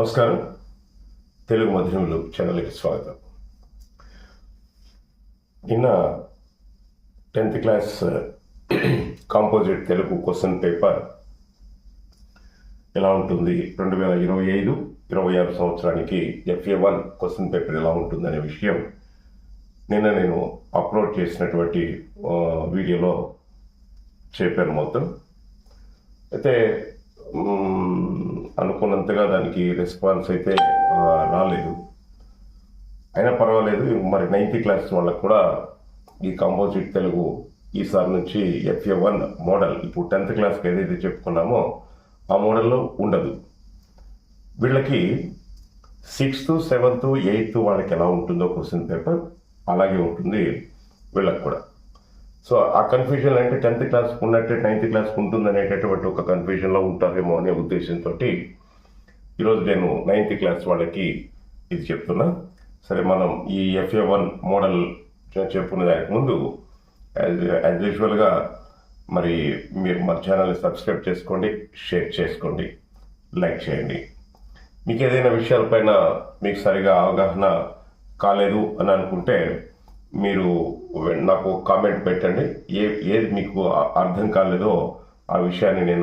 నమస్కారం. తెలుగు మధురములు ఛానల్కి స్వాగతం. నిన్న 10th class composite Telugu question paper ఎలా ఉంటుంది, 2025-26 సంవత్సరానికి FA1 క్వశ్చన్ పేపర్ ఎలా ఉంటుందనే విషయం నిన్న నేను అప్లోడ్ చేసినటువంటి వీడియోలో చెప్పాను. మొత్తం అయితే అనుకున్నంతగా దానికి రెస్పాన్స్ అయితే రాలేదు. అయినా పర్వాలేదు. మరి 9th క్లాస్ వాళ్ళకు కూడా ఈ కాంపోజిట్ తెలుగు ఈసారి నుంచి FA1 మోడల్, ఇప్పుడు 10th క్లాస్కి ఏదైతే చెప్పుకున్నామో ఆ మోడల్లో ఉండదు. వీళ్ళకి 6th, 7th, 8th వాళ్ళకి ఎలా ఉంటుందో క్వశ్చన్ పేపర్ అలాగే ఉంటుంది వీళ్ళకి కూడా. సో ఆ కన్ఫ్యూజన్ అంటే 10th క్లాస్కి ఉన్నట్టే 9th క్లాస్కి ఉంటుంది అనేటటువంటి ఒక కన్ఫ్యూజన్లో ఉంటారేమో అనే ఉద్దేశంతో ఈరోజు నేను 9th క్లాస్ వాళ్ళకి ఇది చెప్తున్నా. సరే, మనం ఈ FA1 మోడల్ చెప్పుకునే దానికి ముందు యాజ్ యూజువల్గా మరి మీరు మా ఛానల్ని సబ్స్క్రైబ్ చేసుకోండి, షేర్ చేసుకోండి, లైక్ చేయండి. మీకు ఏదైనా విషయాలపైన మీకు సరిగా అవగాహన కాలేదు అని అనుకుంటే మీరు నాకు కామెంట్ పెట్టండి. ఏది మీకు అర్థం కాలేదో ఆ విషయాన్ని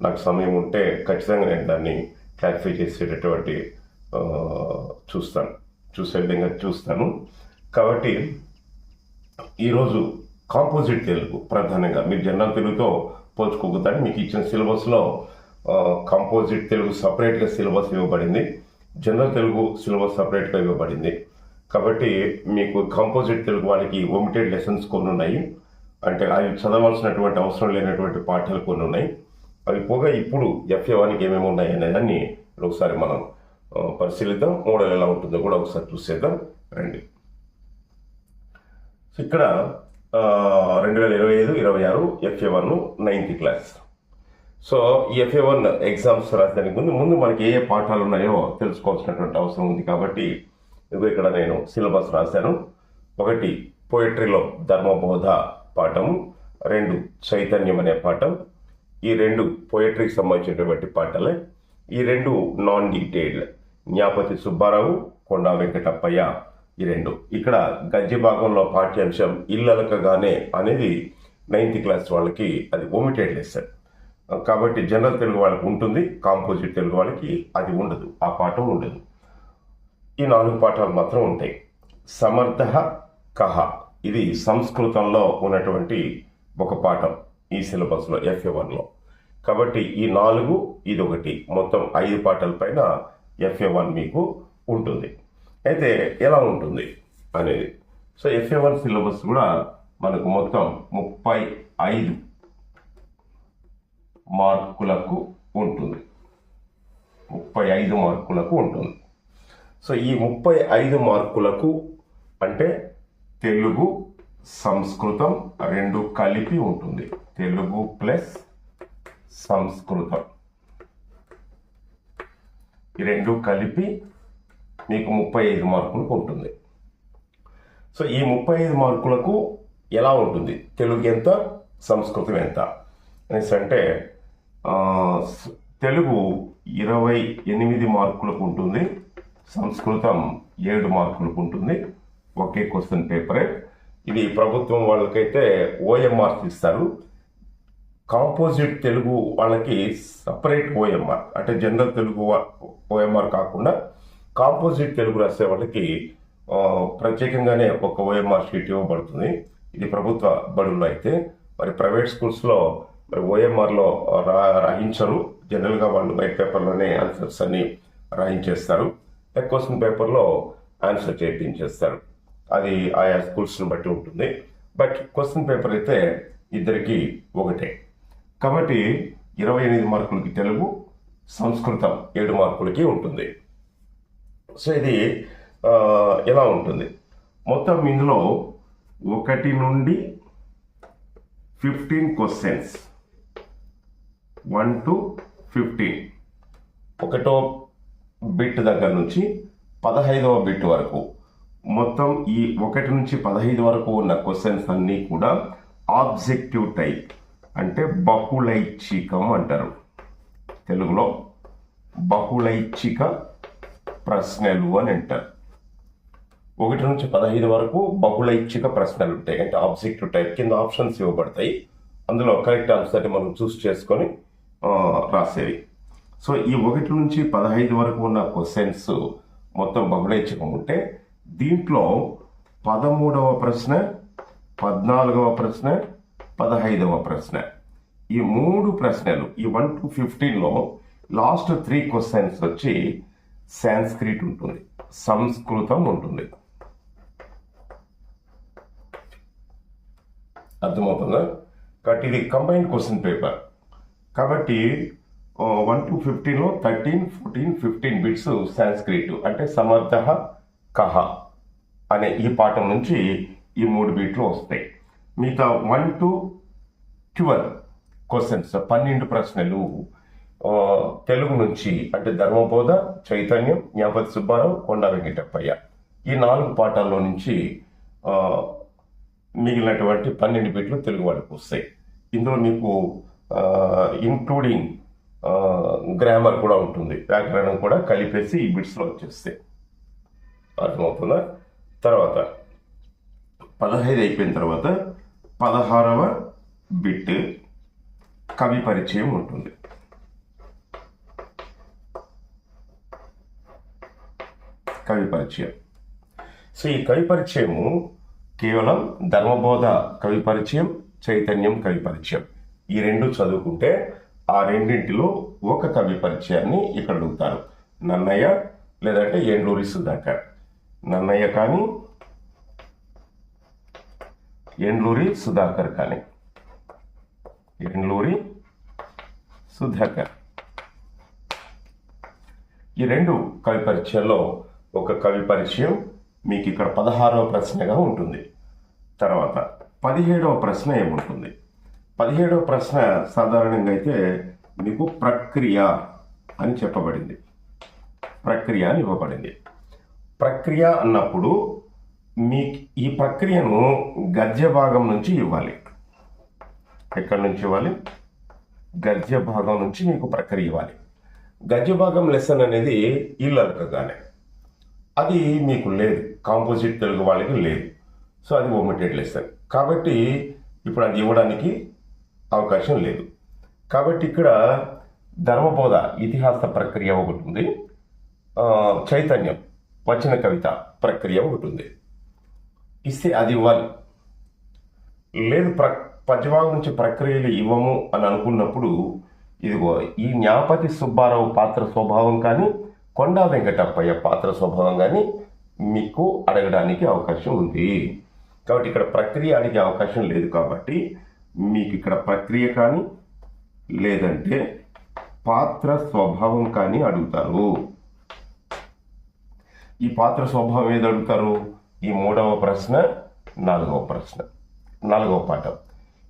నాకు సమయం ఉంటే ఖచ్చితంగా నేను దాన్ని క్లారిఫై చేసేటటువంటి చూసే విధంగా చూస్తాను. కాబట్టి ఈరోజు కాంపోజిట్ తెలుగు ప్రధానంగా మీరు జనరల్ తెలుగుతో పోల్చుకోకూడదని మీకు ఇచ్చిన సిలబస్లో కాంపోజిట్ తెలుగు సపరేట్గా సిలబస్ ఇవ్వబడింది, జనరల్ తెలుగు సిలబస్ సపరేట్గా ఇవ్వబడింది. కాబట్టి మీకు కాంపోజిట్ తెలుగు వాళ్ళకి ఒమిటెడ్ లెసన్స్ కొన్ని ఉన్నాయి, అంటే అవి చదవాల్సినటువంటి అవసరం లేనటువంటి పాఠాలు కొన్ని ఉన్నాయి. అవి పోగా ఇప్పుడు FA1కి ఏమేమి ఉన్నాయి అనేదాన్ని ఒకసారి మనం పరిశీలిద్దాం. మోడల్ ఎలా ఉంటుందో కూడా ఒకసారి చూసేద్దాం రండి. సో ఇక్కడ 2025-26 FA1 9th క్లాస్. సో ఈ FA1 ఎగ్జామ్స్ రాసేదానికి ముందు మనకి ఏ పాఠాలు ఉన్నాయో తెలుసుకోవాల్సినటువంటి అవసరం ఉంది. కాబట్టి ఇక్కడ నేను సిలబస్ రాశాను. 1 పోయిటరీలో ధర్మబోధ పాఠం, 2 చైతన్యం అనే పాఠం. ఈ 2 పోయిటరీకి సంబంధించినటువంటి పాఠాలే. ఈ 2 నాన్ డీటెయిల్డ్, జ్ఞాపతి సుబ్బారావు, కొండా వెంకటప్పయ్య. ఈ 2 ఇక్కడ గద్య భాగంలో పాఠ్యాంశం ఇల్లలకగానే అనేది 9th క్లాస్ వాళ్ళకి అది ఒమిటెడ్ లెసన్. కాబట్టి జనరల్ తెలుగు వాళ్ళకి ఉంటుంది, కాంపోజిట్ తెలుగు వాళ్ళకి అది ఉండదు, ఆ పాఠం ఉండదు. ఈ 4 పాఠాలు మాత్రం ఉంటాయి. సమర్థ కహ, ఇది సంస్కృతంలో ఉన్నటువంటి ఒక పాఠం ఈ సిలబస్లో FA1లో. కాబట్టి ఈ 4, ఇది 1, మొత్తం 5 పాఠాల పైన FA1 మీకు ఉంటుంది. అయితే ఎలా ఉంటుంది అనేది, సో FA1 సిలబస్ కూడా మనకు మొత్తం 35 మార్కులకు ఉంటుంది. 35 మార్కులకు ఉంటుంది. సో ఈ 35 మార్కులకు అంటే తెలుగు, సంస్కృతం 2 కలిపి ఉంటుంది. తెలుగు ప్లస్ సంస్కృతం ఈ 2 కలిపి మీకు 35 మార్కులకు ఉంటుంది. సో ఈ 35 మార్కులకు ఎలా ఉంటుంది, తెలుగు ఎంత, సంస్కృతం ఎంత అనేసి అంటే తెలుగు 28 మార్కులకు ఉంటుంది, సంస్కృతం 7 మార్కులకు ఉంటుంది. ఒకే క్వశ్చన్ పేపరే. ఇది ప్రభుత్వం వాళ్ళకైతే OMR ఇస్తారు. కాంపోజిట్ తెలుగు వాళ్ళకి సపరేట్ OMR, అంటే జనరల్ తెలుగు OMR కాకుండా కాంపోజిట్ తెలుగు రాసే వాళ్ళకి ప్రత్యేకంగానే ఒక OMR షీట్ ఇవ్వబడుతుంది. ఇది ప్రభుత్వ బడుల్లో. అయితే మరి ప్రైవేట్ స్కూల్స్లో మరి OMRలో రాయించరు. జనరల్గా వాళ్ళు వైట్ పేపర్లోనే ఆన్సర్స్ అన్ని రాయించేస్తారు, క్వశ్చన్ పేపర్లో ఆన్సర్ చేయించేస్తారు. అది ఆయా స్కూల్స్ని బట్టి ఉంటుంది. బట్ క్వశ్చన్ పేపర్ అయితే ఇద్దరికి ఒకటే. కాబట్టి 28 మార్కులకి తెలుగు, సంస్కృతం 7 మార్కులకి ఉంటుంది. సో ఇది ఎలా ఉంటుంది, మొత్తం ఇందులో 1 నుండి 15 క్వశ్చన్స్, 1 to 15, 1వ బిట్ దగ్గర నుంచి 15వ బిట్ వరకు, మొత్తం ఈ 1 నుంచి 15 వరకు ఉన్న క్వశ్చన్స్ అన్నీ కూడా ఆబ్జెక్టివ్ టైప్, అంటే బహుళైచ్ఛికం అంటారు తెలుగులో. బహుళైచ్ఛిక ప్రశ్నలు అని అంటారు. 1 నుంచి 15 వరకు బహుళైచ్ఛిక ప్రశ్నలు ఉంటాయి, అంటే ఆబ్జెక్టివ్ టైప్ కింద ఆప్షన్స్ ఇవ్వబడతాయి. అందులో కరెక్ట్ ఆన్సర్ని మనం చూస్ చేసుకొని రాసేవి. సో ఈ 1 నుంచి 15 వరకు ఉన్న క్వశ్చన్స్ మొత్తం బహుళైచ్ఛికం ఉంటే దీంట్లో 13వ ప్రశ్న, 14వ ప్రశ్న, 15వ ప్రశ్న, ఈ 3 ప్రశ్నలు, ఈ 1 to 15లో లాస్ట్ 3 క్వశ్చన్స్ వచ్చి సాంస్క్రిట్ ఉంటుంది, సంస్కృతం ఉంటుంది. అర్థమవుతుందా? కాబట్టి ఇది కంబైన్డ్ క్వశ్చన్ పేపర్. కాబట్టి 1 to 15లో 13, 14, 15 బిట్స్ సాంస్క్రిట్, అంటే సమర్థ కహ అనే ఈ పాఠం నుంచి ఈ 3 బిట్లు వస్తాయి. మిగతా 1 to 12 క్వశ్చన్స్, 12 ప్రశ్నలు తెలుగు నుంచి, అంటే ధర్మబోధ, చైతన్యం, జ్ఞాపతి సుబ్బారావు, కొండా వెంకటప్పయ్య, ఈ 4 పాఠాల్లో నుంచి మిగిలినటువంటి 12 బిట్లు తెలుగు వాళ్ళకి వస్తాయి. ఇందులో మీకు ఇంక్లూడింగ్ గ్రామర్ కూడా ఉంటుంది, వ్యాకరణం కూడా కలిపేసి ఈ బిట్స్లో వచ్చేస్తాయి. అర్థమవుతుందా? తర్వాత 15 అయిపోయిన తర్వాత 16వ బిట్ కవి పరిచయం ఉంటుంది. కవి పరిచయం. సో ఈ కవి పరిచయము కేవలం ధర్మబోధ కవి పరిచయం, చైతన్యం కవి పరిచయం, ఈ 2 చదువుకుంటే ఆ రెండింటిలో ఒక కవి పరిచయాన్ని ఇక్కడ అడుగుతారు. నన్నయ్య లేదంటే ఎండ్లూరి సుధాకర్. నన్నయ్య కానీ ఎండ్లూరి సుధాకర్ కానీ, ఎండ్లూరి సుధాకర్, ఈ 2 కవి పరిచయంలో ఒక కవి పరిచయం మీకు ఇక్కడ 16వ ప్రశ్నగా ఉంటుంది. తర్వాత 17వ ప్రశ్న ఏముంటుంది? 17వ ప్రశ్న సాధారణంగా అయితే మీకు ప్రక్రియ అని చెప్పబడింది, ప్రక్రియ అని ఇవ్వబడింది. ప్రక్రియ అన్నప్పుడు మీకు ఈ ప్రక్రియను గద్య భాగం నుంచి ఇవ్వాలి. ఎక్కడి నుంచి ఇవ్వాలి? గద్య భాగం నుంచి మీకు ప్రక్రియ ఇవ్వాలి. గద్య భాగం లెసన్ అనేది ఇల్లలకగానే, అది మీకు లేదు, కాంపోజిట్ తెలుగు వాళ్ళకి లేదు. సో అది ఒమిటెడ్ లెసన్, కాబట్టి ఇప్పుడు అది ఇవ్వడానికి అవకాశం లేదు. కాబట్టి ఇక్కడ ధర్మబోధ ఇతిహాస ప్రక్రియ ఒకటి ఉంది, చైతన్యం వచన కవిత ప్రక్రియ ఒకటి ఉంది. ఇస్తే అది ఇవ్వాలి. లేదు పద్యభాగం నుంచి ప్రక్రియలు ఇవ్వము అని అనుకున్నప్పుడు ఇదిగో ఈ జ్ఞాపతి సుబ్బారావు పాత్ర స్వభావం కానీ, కొండా వెంకటప్పయ్య పాత్ర స్వభావం కానీ మీకు అడగడానికి అవకాశం ఉంది. కాబట్టి ఇక్కడ ప్రక్రియ అడిగే అవకాశం లేదు. కాబట్టి మీకు ఇక్కడ ప్రక్రియ కానీ లేదంటే పాత్ర స్వభావం కానీ అడుగుతారు. ఈ పాత్ర స్వభావం ఏది అడుగుతారు? ఈ 3వ ప్రశ్న, 4వ ప్రశ్న, 4వ పాఠం.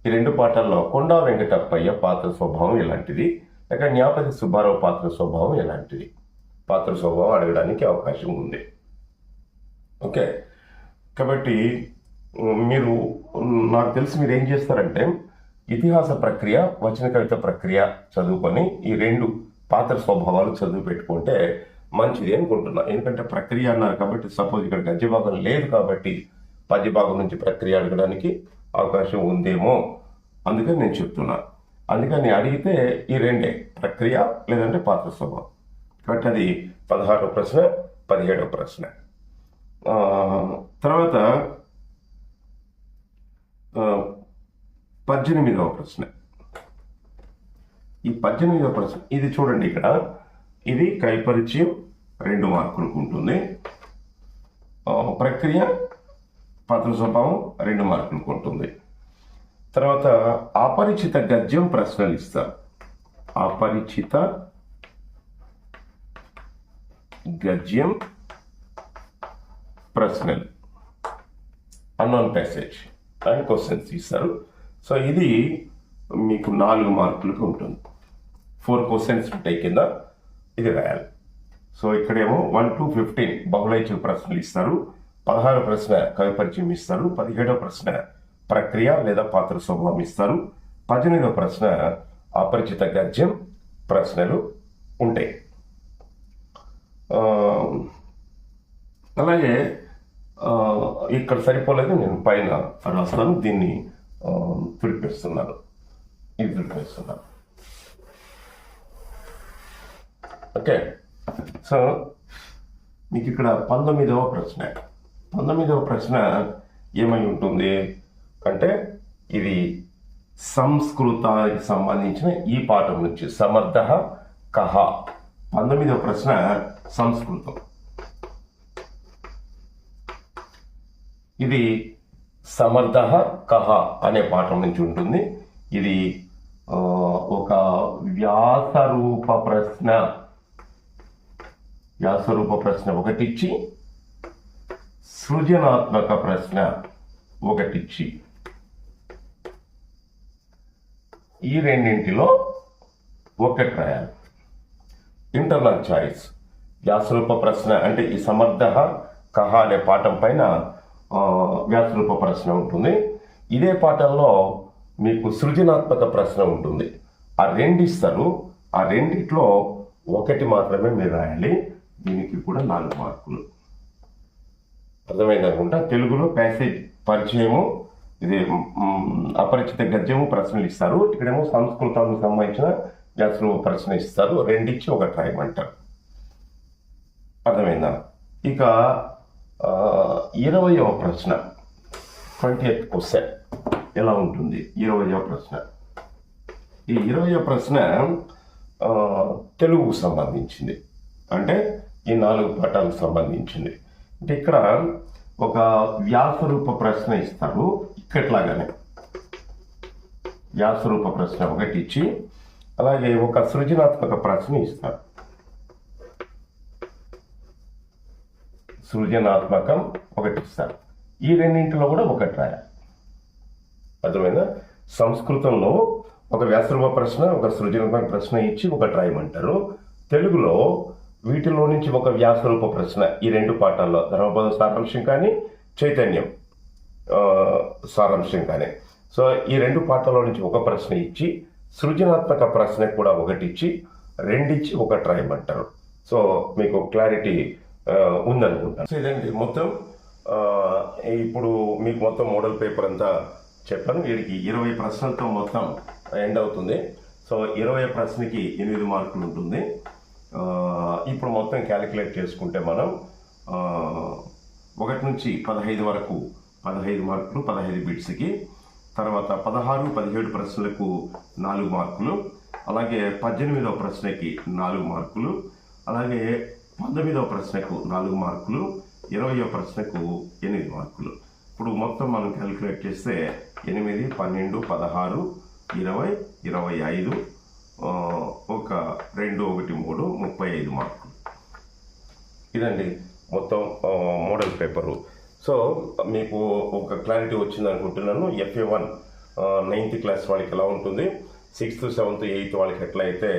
ఈ 2 పాఠాల్లో కొండా వెంకటప్పయ్య పాత్ర స్వభావం ఎలాంటిది, లేక జ్ఞాపతి సుబ్బారావు పాత్ర స్వభావం ఎలాంటిది, పాత్ర స్వభావం అడగడానికి అవకాశం ఉంది. ఓకే, కాబట్టి మీరు, నాకు తెలిసి మీరు ఏం చేస్తారంటే ఇతిహాస ప్రక్రియ, వచన కవిత ప్రక్రియ చదువుకొని ఈ 2 పాత్ర స్వభావాలు చదువు పెట్టుకుంటే మంచిది అనుకుంటున్నా. ఎందుకంటే ప్రక్రియ అన్నారు కాబట్టి, సపోజ్ ఇక్కడ గద్య భాగం లేదు కాబట్టి పద్య భాగం నుంచి ప్రక్రియ అడగడానికి అవకాశం ఉందేమో, అందుకని నేను చెప్తున్నా. అందుకని అడిగితే ఈ 2 ప్రక్రియ లేదంటే పాత్ర స్వభావం. కాబట్టి అది 16వ ప్రశ్న, 17వ ప్రశ్న. తర్వాత 18వ ప్రశ్న. ఈ 18వ ప్రశ్న ఇది చూడండి, ఇక్కడ ఇది కవి పరిచయం 2 మార్కులకు ఉంటుంది, ప్రక్రియ పాత్ర స్వభావం 2 మార్కులకు ఉంటుంది. తర్వాత అపరిచిత గద్యం ప్రశ్నలు ఇస్తారు. అపరిచిత గద్యం ప్రశ్నలు, అన్నోన్ ప్యాసేజ్ అండ్ క్వశ్చన్స్ ఇస్తారు. సో ఇది మీకు 4 మార్కులకు ఉంటుంది. 4 క్వశ్చన్స్ ఉంటాయి కింద, ఇది రాయాలి. సో ఇక్కడేమో 1 to 15 బహుళైచ్ఛిక ప్రశ్నలు ఇస్తారు, 16వ ప్రశ్న కవి పరిచయం ఇస్తారు, 17వ ప్రశ్న ప్రక్రియ లేదా పాత్ర స్వభావం ఇస్తారు, 18వ ప్రశ్న అపరిచిత గద్యం ప్రశ్నలు ఉంటాయి. అలాగే ఇక్కడ సరిపోలేదు, నేను పైన రాస్తాను, దీన్ని తుడిపేస్తున్నాను, ఇది తుడిపేస్తున్నాను. ఓకే, సో మీకు ఇక్కడ 19వ ప్రశ్న ఏమై ఉంటుంది అంటే, ఇది సంస్కృతానికి సంబంధించిన ఈ పాఠం నుంచి సమర్థ కహ. 19వ ప్రశ్న సంస్కృతం. ఇది సమర్థ కహ అనే పాఠం నుంచి ఉంటుంది. ఇది ఒక వ్యాసరూప ప్రశ్న ఒకటిచ్చి, సృజనాత్మక ప్రశ్న ఒకటిచ్చి, ఈ రెండింటిలో ఒకటి రాయాలి. Internal choice. వ్యాసరూప ప్రశ్న అంటే ఈ సమర్థ కహ అనే పాఠం పైన వ్యాసరూప ప్రశ్న ఉంటుంది. ఇదే పాఠంలో మీకు సృజనాత్మక ప్రశ్న ఉంటుంది. ఆ రెండు ఇస్తారు, ఆ రెండిట్లో ఒకటి మాత్రమే మీరు రాయాలి. దీనికి కూడా 4 మార్కులు. అర్థమైంది అనుకుంటా. తెలుగులో ప్యాసేజ్ పరిచయము, ఇది అపరిచిత గద్యము ప్రశ్నలు ఇస్తారు. ఇక్కడేమో సంస్కృతానికి సంబంధించిన వ్యాసరూప ప్రశ్న ఇస్తారు. రెండిచ్చి ఒకటి రాయమంటారు. అర్థమైందా? ఇక 20వ ప్రశ్న, 20th క్వశ్చన్ ఎలా ఉంటుంది? 20వ ప్రశ్న. ఈ 20వ ప్రశ్న తెలుగుకు సంబంధించింది, అంటే ఈ 4 పాఠాలకు సంబంధించింది. అంటే ఇక్కడ ఒక వ్యాసరూప ప్రశ్న ఇస్తారు, ఇక్కట్లాగానే వ్యాసరూప ప్రశ్న ఒకటి ఇచ్చి, అలాగే ఒక సృజనాత్మక ప్రశ్న ఇస్తారు. సృజనాత్మకం ఒకటి ఇస్తారు. ఈ రెండింటిలో కూడా ఒకటి రాయాలి. అర్థమైందా? సంస్కృతంలో ఒక వ్యాసరూప ప్రశ్న, ఒక సృజనాత్మక ప్రశ్న ఇచ్చి ఒకటి రాయమంటారు. తెలుగులో వీటిలో నుంచి ఒక వ్యాసరూప ప్రశ్న, ఈ 2 పాఠాల్లో ధర్మపద సారాంశం కానీ, చైతన్యం సారాంశం కానీ, సో ఈ 2 పాఠాల్లో నుంచి ఒక ప్రశ్న ఇచ్చి, సృజనాత్మక ప్రశ్న కూడా ఒకటి ఇచ్చి, రెండిచ్చి ఒకటి రాయమంటారు. సో మీకు క్లారిటీ ఉందనుకుంటాను. సో ఇదండి మొత్తం. ఇప్పుడు మీకు మొత్తం మోడల్ పేపర్ అంతా చెప్పాను. వీడికి 20 ప్రశ్నలతో మొత్తం ఎండ్ అవుతుంది. సో 20 ప్రశ్నకి 8 మార్కులు ఉంటుంది. ఇప్పుడు మొత్తం క్యాలిక్యులేట్ చేసుకుంటే మనం 1 నుంచి 15 వరకు 15 మార్కులు 15 బిట్స్కి, తర్వాత 16, 17 ప్రశ్నలకు 4 మార్కులు, అలాగే 18వ ప్రశ్నకి 4 మార్కులు, అలాగే 19వ ప్రశ్నకు 4 మార్కులు, 20వ ప్రశ్నకు 8 మార్కులు. ఇప్పుడు మొత్తం మనం క్యాలిక్యులేట్ చేస్తే 8, 12, 16, 20, 25, 1, 2, 1, 3, 35 మార్కులు. ఇదండి మొత్తం మోడల్ పేపరు. సో మీకు ఒక క్లారిటీ వచ్చింది అనుకుంటున్నాను. FA1 9th క్లాస్ వాళ్ళకి ఎలా ఉంటుంది, 6th, 7th, 8th వాళ్ళకి ఎట్లా అయితే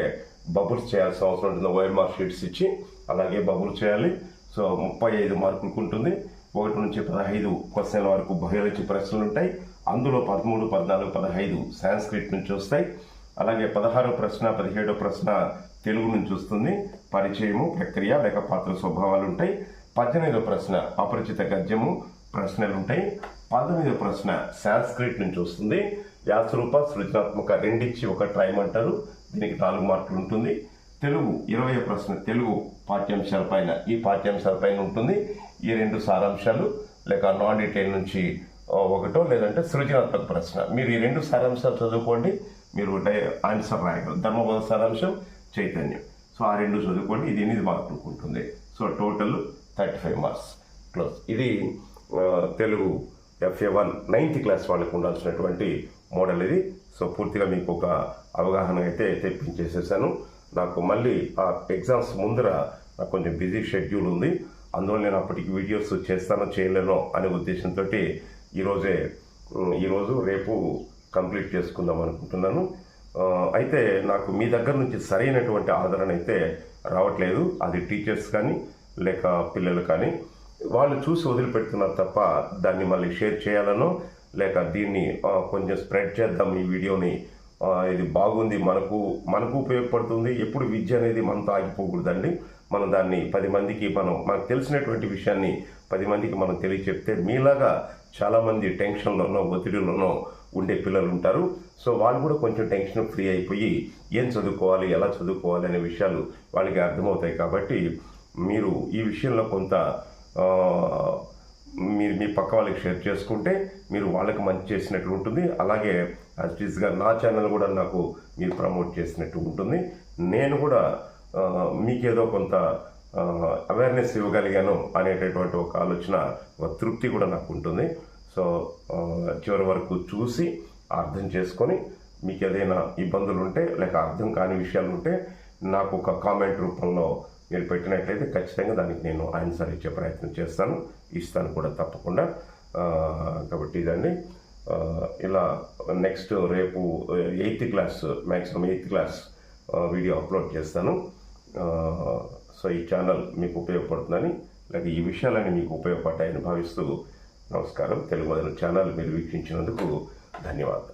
బబుల్స్ చేయాల్సిన అవసరం ఉంటుంది, OMR షీట్స్ ఇచ్చి అలాగే బబుల్ చేయాలి. సో 35 మార్కులకు ఉంటుంది. 1 నుంచి 15 క్వశ్చన్ల వరకు బయాలజీ ప్రశ్నలు ఉంటాయి. అందులో 13, 14, 15 సాంస్క్రిట్ నుంచి వస్తాయి. అలాగే 16వ ప్రశ్న 17వ ప్రశ్న తెలుగు నుంచి వస్తుంది. పరిచయము, ప్రక్రియ లేక పాత్ర స్వభావాలు ఉంటాయి. 18వ ప్రశ్న అపరిచిత గద్యము ప్రశ్నలు ఉంటాయి. 19వ ప్రశ్న సాంస్క్రిట్ నుంచి వస్తుంది. వ్యాసరూప, సృజనాత్మక రెండిచ్చి ఒకటి రాయమంటారు. దీనికి 4 మార్కులు ఉంటుంది. తెలుగు 20వ ప్రశ్న తెలుగు పాఠ్యాంశాల పైన, ఈ పాఠ్యాంశాల పైన ఉంటుంది. ఈ 2 సారాంశాలు లేక నాన్ డీటెయిల్ నుంచి ఒకటో, లేదంటే సృజనాత్మక ప్రశ్న. మీరు ఈ 2 సారాంశాలు చదువుకోండి, మీరు ఆన్సర్ రాయగలరు. ధర్మపద సారాంశం, చైతన్యం. సో ఆ 2 చదువుకోండి. ఇది 8 మార్కులకు ఉంటుంది. So total 35 marks close. ఇది తెలుగు FA1 9th క్లాస్ వాళ్ళకు ఉండాల్సినటువంటి మోడల్ ఇది. సో పూర్తిగా మీకు ఒక అవగాహన అయితే తెప్పించేసేసాను. నాకు మళ్ళీ ఆ ఎగ్జామ్స్ ముందర నాకు కొంచెం బిజీ షెడ్యూల్ ఉంది. అందువల్ల నేను అప్పటికి వీడియోస్ చేస్తానో చేయలేనో అనే ఉద్దేశంతో ఈరోజు రేపు కంప్లీట్ చేసుకుందాం అనుకుంటున్నాను. అయితే నాకు మీ దగ్గర నుంచి సరైనటువంటి ఆదరణ అయితే రావట్లేదు. అది టీచర్స్ కానీ లేక పిల్లలు కానీ వాళ్ళు చూసి వదిలిపెడుతున్నారు తప్ప దాన్ని మళ్ళీ షేర్ చేయాలనో లేక దీన్ని కొంచెం స్ప్రెడ్ చేద్దాం ఈ వీడియోని, ఇది బాగుంది, మనకు ఉపయోగపడుతుంది. ఎప్పుడు విద్య అనేది మనతో ఆగిపోకూడదండి. మనం దాన్ని 10 మందికి మనకు తెలిసినటువంటి విషయాన్ని 10 మందికి మనం తెలియచెప్తే మీలాగా చాలామంది టెన్షన్లోనో ఒత్తిడిలోనో ఉండే పిల్లలు ఉంటారు. సో వాళ్ళు కూడా కొంచెం టెన్షన్ ఫ్రీ అయిపోయి ఏం చదువుకోవాలి, ఎలా చదువుకోవాలి అనే విషయాలు వాళ్ళకి అర్థమవుతాయి. కాబట్టి మీరు ఈ విషయంలో కొంత మీరు మీ పక్క వాళ్ళకి షేర్ చేసుకుంటే మీరు వాళ్ళకి మంచి చేసినట్టు ఉంటుంది. అలాగే యాజ్టీస్గా నా ఛానల్ కూడా నాకు మీరు ప్రమోట్ చేసినట్టు ఉంటుంది. నేను కూడా మీకేదో కొంత అవేర్నెస్ ఇవ్వగలిగాను అనేటటువంటి ఒక ఆలోచన, ఒక తృప్తి కూడా నాకు ఉంటుంది. సో చివరి వరకు చూసి అర్థం చేసుకొని మీకు ఏదైనా ఇబ్బందులు ఉంటే లేక అర్థం కాని విషయాలు ఉంటే నాకు ఒక కామెంట్ రూపంలో మీరు పెట్టినట్లయితే ఖచ్చితంగా దానికి నేను ఆన్సర్ ఇచ్చే ప్రయత్నం ఇస్తాను కూడా తప్పకుండా. కాబట్టి ఇదండి, ఇలా నెక్స్ట్ రేపు 8th class, maximum 8th class video upload చేస్తాను. సో ఈ ఛానల్ మీకు ఉపయోగపడుతుందని, లేక ఈ విషయాలన్నీ మీకు ఉపయోగపడ్డాయని భావిస్తూ నమస్కారం. తెలుగు మొదలు ఛానల్ మీరు వీక్షించినందుకు ధన్యవాదాలు.